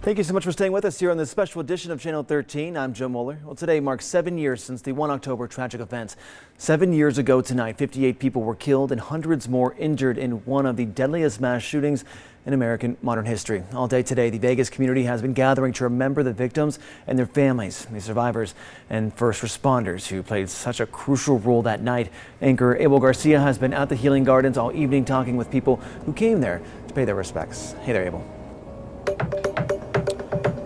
Thank you so much for staying with us here on this special edition of Channel 13. I'm Joe Mueller. Well, today marks 7 years since the 1 October tragic event. 7 years ago tonight, 58 people were killed and hundreds more injured in one of the deadliest mass shootings in American modern history. All day today, the Vegas community has been gathering to remember the victims and their families, the survivors and first responders who played such a crucial role that night. Anchor Abel Garcia has been at the Healing Gardens all evening talking with people who came there to pay their respects. Hey there, Abel.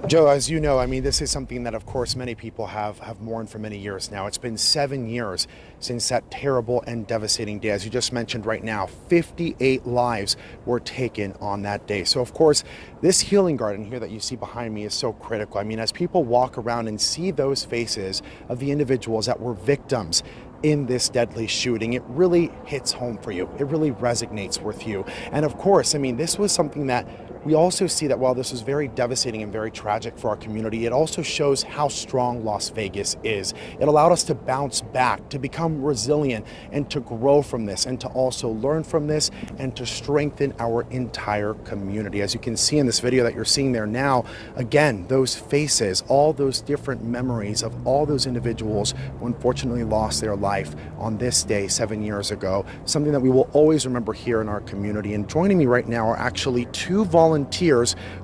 Joe, as you know, this is something that, of course, many people have mourned for many years now. It's been 7 years since that terrible and devastating day. As you just mentioned right now, 58 lives were taken on that day. So, of course, this healing garden here that you see behind me is so critical. As people walk around and see those faces of the individuals that were victims in this deadly shooting, it really hits home for you. It really resonates with you. And of course, this was something that we also see that while this was very devastating and very tragic for our community, it also shows how strong Las Vegas is. It allowed us to bounce back, to become resilient, and to grow from this, and to also learn from this, and to strengthen our entire community. As you can see in this video that you're seeing there now, again, those faces, all those different memories of all those individuals who unfortunately lost their life on this day 7 years ago, something that we will always remember here in our community. And joining me right now are actually two volunteers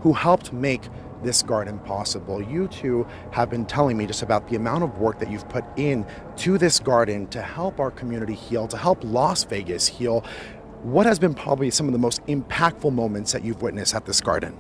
who helped make this garden possible. You two have been telling me just about the amount of work that you've put in to this garden to help our community heal, to help Las Vegas heal. What has been probably some of the most impactful moments that you've witnessed at this garden?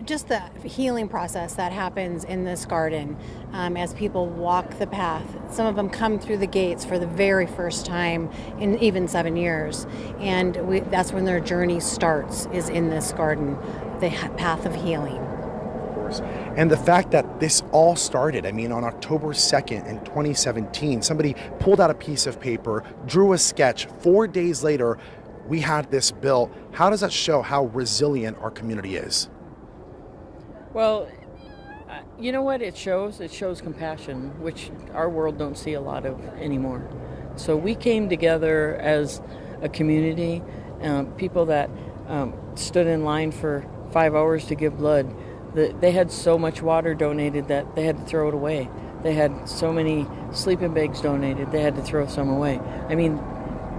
Just the healing process that happens in this garden as people walk the path. Some of them come through the gates for the very first time in even 7 years. And that's when their journey starts, is in this garden, the path of healing. Of course. And the fact that this all started, on October 2nd in 2017, somebody pulled out a piece of paper, drew a sketch. 4 days later, we had this built. How does that show how resilient our community is? Well, you know what it shows? It shows compassion, which our world don't see a lot of anymore. So we came together as a community, people that stood in line for 5 hours to give blood. They had so much water donated that they had to throw it away. They had so many sleeping bags donated, they had to throw some away.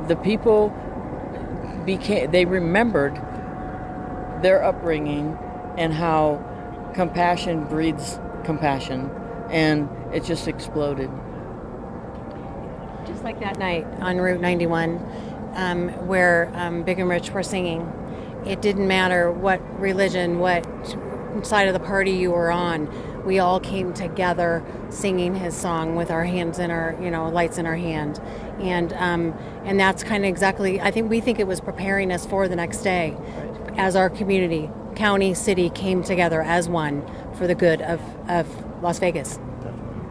The people they remembered their upbringing and how compassion breeds compassion, and it just exploded. Just like that night on Route 91 where Big and Rich were singing. It didn't matter what religion, what side of the party you were on. We all came together singing his song with our hands in our, lights in our hand. And that's kind of exactly, we think it was preparing us for the next day as our community, county, city came together as one for the good of Las Vegas.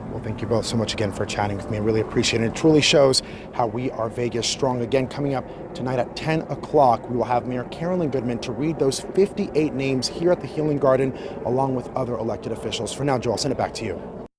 Well, thank you both so much again for chatting with me. I really appreciate it. It truly shows how we are Vegas strong. Again, coming up tonight at 10 o'clock, we will have Mayor Carolyn Goodman to read those 58 names here at the Healing Garden, along with other elected officials. For now, Joe, I'll send it back to you.